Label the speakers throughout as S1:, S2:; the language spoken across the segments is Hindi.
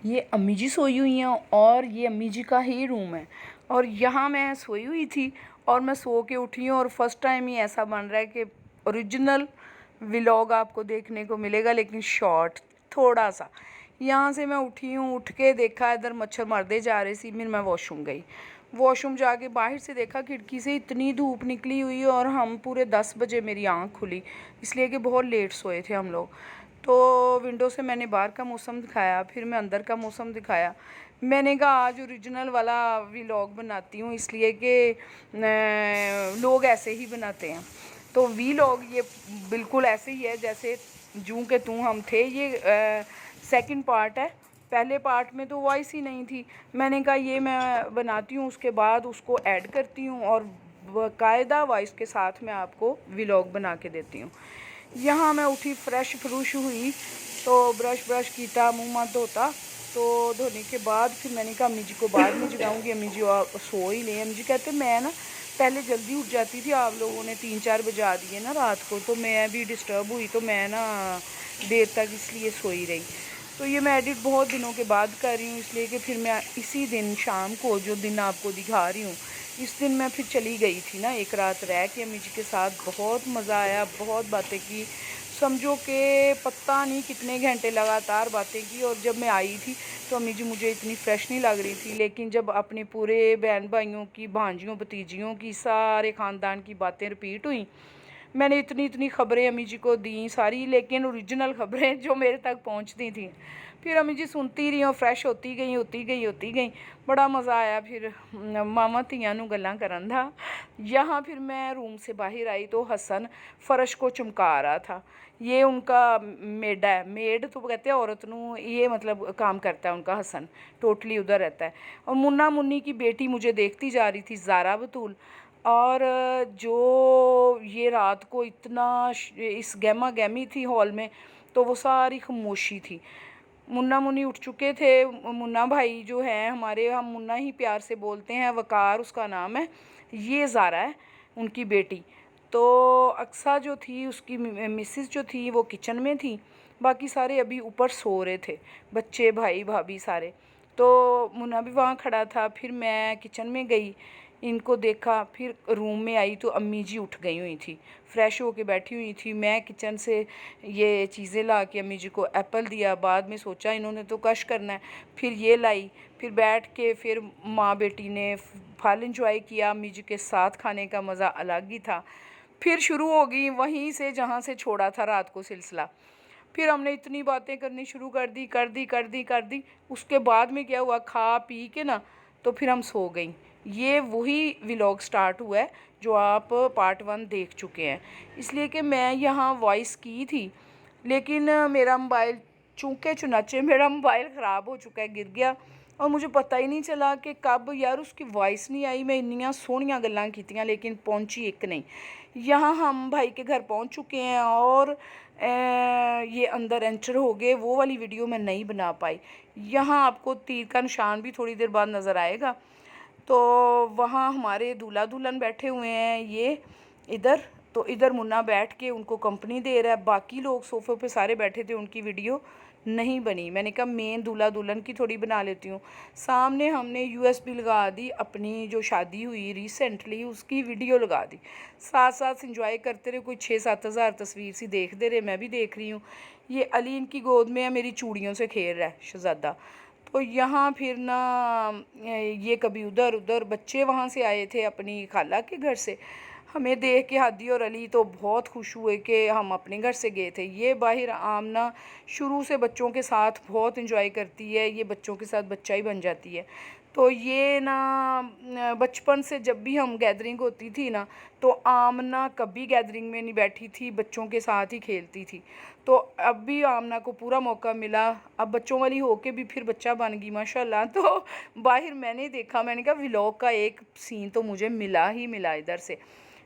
S1: ये अम्मी जी सोई हुई हैं और ये अम्मी जी का ही रूम है। और यहाँ मैं सोई हुई थी और मैं सो के उठी हूँ और फर्स्ट टाइम ही ऐसा बन रहा है कि ओरिजिनल व्लॉग आपको देखने को मिलेगा, लेकिन शॉर्ट थोड़ा सा। यहाँ से मैं उठी हूँ, उठ के देखा इधर मच्छर मरदे जा रही थी, फिर मैं वॉशरूम गई। वॉशरूम जाके बाहर से देखा खिड़की से इतनी धूप निकली हुई और हम पूरे 10 बजे मेरी आँख खुली, इसलिए कि बहुत लेट सोए थे हम लोग। तो विंडो से मैंने बाहर का मौसम दिखाया, फिर मैं अंदर का मौसम दिखाया। मैंने कहा आज ओरिजिनल वाला व्लॉग बनाती हूँ, इसलिए कि लोग ऐसे ही बनाते हैं। तो व्लॉग ये बिल्कुल ऐसे ही है जैसे जूं के तूं हम थे। ये सेकंड पार्ट है। पहले पार्ट में तो वॉइस ही नहीं थी। मैंने कहा ये मैं बनाती हूँ, उसके बाद उसको ऐड करती हूँ और बाकायदा वॉइस के साथ मैं आपको व्लॉग बना के देती हूँ। यहाँ मैं उठी, फ्रेश फ्रूश हुई, तो ब्रश ब्रश किया, मुँह मत धोता। तो धोने के बाद फिर मैंने कहा अम्मी जी को बाद में जगाऊंगी, अम्मी जी सो ही नहीं। अम्मी जी कहते मैं ना पहले जल्दी उठ जाती थी, आप लोगों ने 3-4 बजा दिए ना रात को, तो मैं भी डिस्टर्ब हुई, तो मैं ना देर तक इसलिए सोई रही। तो ये मैं एडिट बहुत दिनों के बाद कर रही हूँ, इसलिए कि फिर मैं इसी दिन शाम को, जो दिन आपको दिखा रही हूँ, इस दिन मैं फिर चली गई थी ना एक रात रह के अम्मी जी के साथ। बहुत मज़ा आया, बहुत बातें की, समझो कि पता नहीं कितने घंटे लगातार बातें की। और जब मैं आई थी तो अम्मी जी मुझे इतनी फ्रेश नहीं लग रही थी, लेकिन जब अपने पूरे बहन भाइयों की, भांजियों भतीजियों की, सारे ख़ानदान की बातें रिपीट हुई, मैंने इतनी इतनी ख़बरें अम्मी जी को दी सारी, लेकिन ओरिजिनल ख़बरें जो मेरे तक पहुंचती थी। फिर अम्मी जी सुनती रही और फ्रैश होती गई होती गई होती गई। बड़ा मज़ा आया। फिर मामा ਧੀਆਂ ਨੂੰ ਗੱਲਾਂ ਕਰਨ ਦਾ। यहाँ फिर मैं रूम से बाहर आई तो हसन फ़र्श को चमका रहा था। ये उनका मेड है, मेड तो कहते हैं औरत नू, ये मतलब काम करता है उनका हसन, टोटली उधर रहता है। और मुन्ना मुन्नी की बेटी मुझे देखती जा रही थी, ज़ारा बतूल। और जो ये रात को इतना इस गहमा गहमी थी हॉल में, तो वो सारी खामोशी थी। मुन्ना मुन्नी उठ चुके थे। मुन्ना भाई जो है हमारे, हम मुन्ना ही प्यार से बोलते हैं, वकार उसका नाम है, ये ज़ारा है उनकी बेटी। तो अक्सा जो थी उसकी मिसिस जो थी वो किचन में थी, बाकी सारे अभी ऊपर सो रहे थे, बच्चे भाई भाभी सारे। तो मुन्ना भी वहाँ खड़ा था। फिर मैं किचन में गई, इनको देखा, फिर रूम में आई तो अम्मी जी उठ गई हुई थी, फ़्रेश होके बैठी हुई थी। मैं किचन से ये चीज़ें ला के अम्मी जी को एप्पल दिया, बाद में सोचा इन्होंने तो कश करना है, फिर ये लाई। फिर बैठ के फिर माँ बेटी ने फल इंजॉय किया, अम्मी जी के साथ खाने का मज़ा अलग ही था। फिर शुरू हो गई वहीं से जहाँ से छोड़ा था रात को सिलसिला। फिर हमने इतनी बातें करनी शुरू कर दी। उसके बाद में क्या हुआ, खा पी के ना तो फिर हम सो गई। ये वही व्लॉग स्टार्ट हुआ है जो आप पार्ट 1 देख चुके हैं। इसलिए कि मैं यहाँ वॉइस की थी, लेकिन मेरा मोबाइल चूँके चुनाचे मेरा मोबाइल ख़राब हो चुका है, गिर गया, और मुझे पता ही नहीं चला कि कब यार उसकी वॉइस नहीं आई। मैं इन्नियां सोहनियां गल्लां कीतियां, लेकिन पहुंची एक नहीं। यहाँ हम भाई के घर पहुंच चुके हैं और ये अंदर एंटर हो गए। वो वाली वीडियो मैं नहीं बना पाई। यहाँ आपको तीर का निशान भी थोड़ी देर बाद नज़र आएगा। तो वहाँ हमारे दूल्हा दुल्हन बैठे हुए हैं, ये इधर। तो इधर मुन्ना बैठ के उनको कंपनी दे रहा है, बाकी लोग सोफ़े पे सारे बैठे थे, उनकी वीडियो नहीं बनी। मैंने कहा मेन दूल्हा दुल्हन की थोड़ी बना लेती हूँ। सामने हमने यूएसबी लगा दी, अपनी जो शादी हुई रिसेंटली उसकी वीडियो लगा दी, साथ साथ इंजॉय करते रहे। कोई 6-7 हज़ार तस्वीर सी देख दे रहे, मैं भी देख रही हूँ। ये अली इनकी गोद में है, मेरी चूड़ियों से खेल रहा है शहज़ादा। तो यहाँ फिर ना ये कभी उधर उधर, बच्चे वहाँ से आए थे अपनी खाला के घर से, हमें देख के हादी और अली तो बहुत खुश हुए कि हम अपने घर से गए थे। ये बाहिर आमना शुरू से बच्चों के साथ बहुत इंजॉय करती है, ये बच्चों के साथ बच्चा ही बन जाती है। तो ये ना बचपन से जब भी हम गैदरिंग होती थी ना, तो आमना कभी गैदरिंग में नहीं बैठी थी, बच्चों के साथ ही खेलती थी। तो अब भी आमना को पूरा मौका मिला, अब बच्चों वाली होके भी फिर बच्चा बन गई माशाल्लाह। तो बाहर मैंने देखा, मैंने कहा व्लॉग का एक सीन तो मुझे मिला ही मिला इधर से।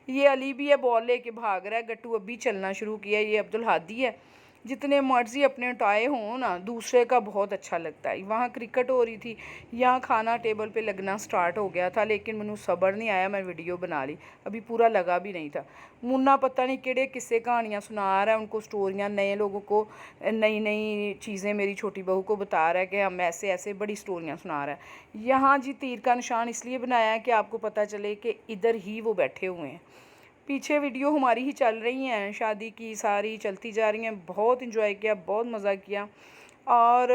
S1: ये अली भी है, बॉल लेके भाग रहा है, गट्टू अभी चलना शुरू किया, ये अब्दुल हादी है। जितने मर्जी अपने उठाए हों ना, दूसरे का बहुत अच्छा लगता है। वहाँ क्रिकेट हो रही थी, यहाँ खाना टेबल पे लगना स्टार्ट हो गया था, लेकिन मैनू सब्र नहीं आया, मैं वीडियो बना ली। अभी पूरा लगा भी नहीं था। मुन्ना पता नहीं केड़े किस्से कहानियाँ सुना रहा है, उनको स्टोरियाँ, नए लोगों को नई नई चीज़ें मेरी छोटी बहू को बता रहा है कि हम ऐसे ऐसे बड़ी स्टोरियाँ सुना रहा है। यहाँ जी तीर का निशान इसलिए बनाया है कि आपको पता चले कि इधर ही वो बैठे हुए हैं। पीछे वीडियो हमारी ही चल रही हैं, शादी की सारी चलती जा रही हैं। बहुत इंजॉय किया, बहुत मज़ा किया, और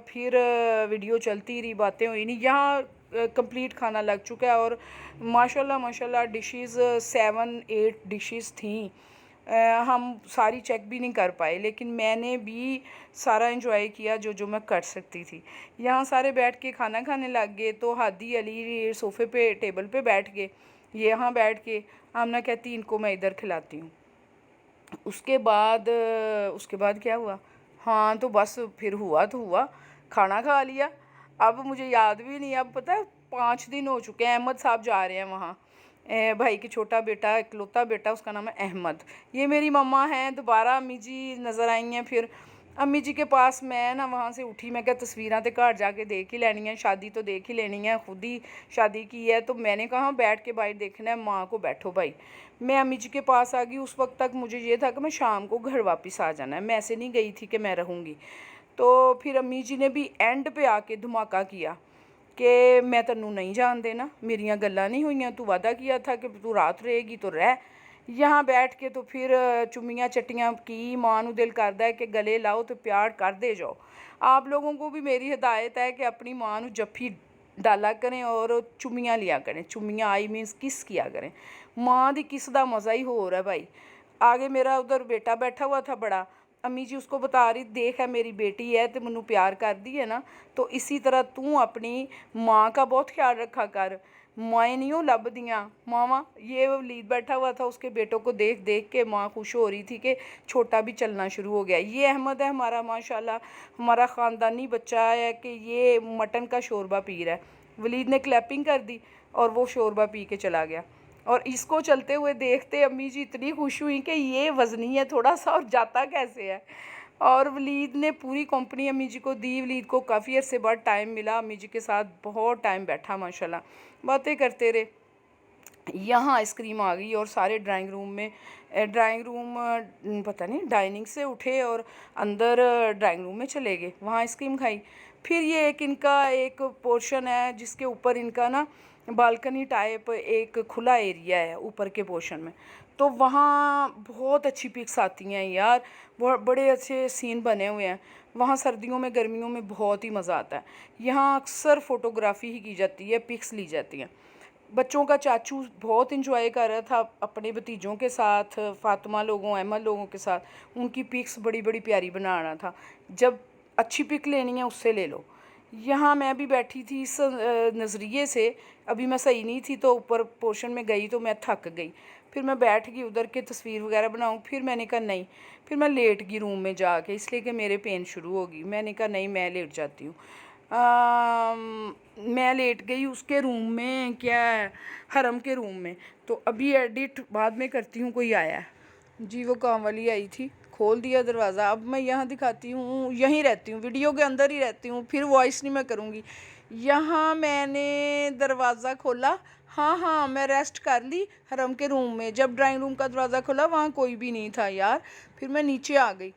S1: फिर वीडियो चलती रही, बातें हुई नहीं। यहाँ कंप्लीट खाना लग चुका है, और माशाल्लाह माशाल्लाह डिशेस 7-8 डिशेस थी। हम सारी चेक भी नहीं कर पाए, लेकिन मैंने भी सारा इंजॉय किया जो जो मैं कर सकती थी। यहाँ सारे बैठ के खाना खाने लग गए, तो हादी अली सोफ़े पे टेबल पे बैठ गए, ये यहाँ बैठ के। आमना कहती इनको मैं इधर खिलाती हूँ। उसके बाद क्या हुआ? हाँ, तो बस फिर हुआ तो हुआ, खाना खा लिया। अब मुझे याद भी नहीं, अब पता है 5 दिन हो चुके हैं। अहमद साहब जा रहे हैं वहाँ, भाई की छोटा बेटा, इकलौता बेटा, उसका नाम है अहमद। ये मेरी मम्मा हैं, दोबारा अम्मी जी नज़र आई हैं। फिर अम्मी जी के पास मैं ना वहाँ से उठी, मैं क्या तस्वीरें तो घर जाके देख ही लेनी है, शादी तो देख ही लेनी है, खुद ही शादी की है। तो मैंने कहा बैठ के भाई देखना है, माँ को बैठो भाई। मैं अम्मी जी के पास आ गई। उस वक्त तक मुझे ये था कि मैं शाम को घर वापस आ जाना है, मैं ऐसे नहीं गई थी कि मैं रहूँगी। तो फिर अम्मी जी ने भी एंड पे आके धमाका किया कि मैं तेनू नहीं जान देना, मेरियां गल्लां नहीं हुई, तू वादा किया था कि तू रात रहेगी तो रह। यहाँ बैठ के तो फिर चुम्मियाँ चट्टियाँ की। माँ नू दिल करदा है कि गले लाओ तो प्यार करदे जाओ। आप लोगों को भी मेरी हिदायत है कि अपनी माँ नू जफ्फी डाला करें और चुम्मियाँ लिया करें। चुम्मियाँ आई मीन्स किस किया करें। माँ दी किस दा मज़ा ही हो रहा है भाई। आगे मेरा उधर बेटा बैठा हुआ था बड़ा, अम्मी जी उसको बता रही, देख है मेरी बेटी है तो मैनू प्यार कर दी है ना, तो इसी तरह तू अपनी माँ का बहुत ख्याल रखा कर। माएँ नहीं हो लभदियाँ मावा। ये वलीद बैठा हुआ था, उसके बेटों को देख देख के माँ खुश हो रही थी कि छोटा भी चलना शुरू हो गया। ये अहमद है हमारा, माशाल्लाह हमारा ख़ानदानी बच्चा है कि ये मटन का शोरबा पी रहा है। वलीद ने क्लैपिंग कर दी और वो शोरबा पी के चला गया। और इसको चलते हुए देखते अम्मी जी इतनी खुश हुई कि ये वज़नी है थोड़ा सा और जाता कैसे है। और वलीद ने पूरी कंपनी अम्मी जी को दी। वलीद को काफ़ी अरसे बाद टाइम मिला, अम्मी जी के साथ बहुत टाइम बैठा, माशाल्लाह बातें करते रहे। यहाँ आइसक्रीम आ गई और सारे ड्राइंग रूम में, ड्राइंग रूम पता नहीं डाइनिंग से उठे और अंदर ड्राइंग रूम में चले गए, वहाँ आइसक्रीम खाई। फिर ये एक इनका एक पोर्शन है जिसके ऊपर इनका ना बालकनी टाइप एक खुला एरिया है ऊपर के पोर्शन में, तो वहाँ बहुत अच्छी पिक्स आती हैं यार, बहुत बड़े अच्छे सीन बने हुए हैं वहाँ। सर्दियों में गर्मियों में बहुत ही मज़ा आता है। यहाँ अक्सर फ़ोटोग्राफ़ी ही की जाती है, पिक्स ली जाती हैं। बच्चों का चाचू बहुत इंजॉय कर रहा था अपने भतीजों के साथ, फ़ातिमा लोगों, अहमद लोगों के साथ। उनकी पिक्स बड़ी बड़ी प्यारी बना रहा था। जब अच्छी पिक लेनी है उससे ले लो। यहाँ मैं भी बैठी थी इस नज़रिए से, अभी मैं सही नहीं थी तो ऊपर पोर्शन में गई तो मैं थक गई। फिर मैं बैठ गई उधर के तस्वीर वगैरह बनाऊँ, फिर मैंने कहा नहीं, फिर मैं लेट गई रूम में जाके, इसलिए कि मेरे पेन शुरू होगी। मैंने कहा नहीं मैं लेट जाती हूँ। मैं लेट गई उसके रूम में, क्या है, हरम के रूम में। तो अभी एडिट बाद में करती हूँ। कोई आया जी, वो काम वाली आई थी, खोल दिया दरवाज़ा। अब मैं यहाँ दिखाती हूँ, यहीं रहती हूँ, वीडियो के अंदर ही रहती हूँ, फिर वॉइस नहीं मैं करूँगी। यहाँ मैंने दरवाज़ा खोला, हाँ हाँ मैं रेस्ट कर ली हरम के रूम में। जब ड्राइंग रूम का दरवाज़ा खोला वहाँ कोई भी नहीं था यार, फिर मैं नीचे आ गई।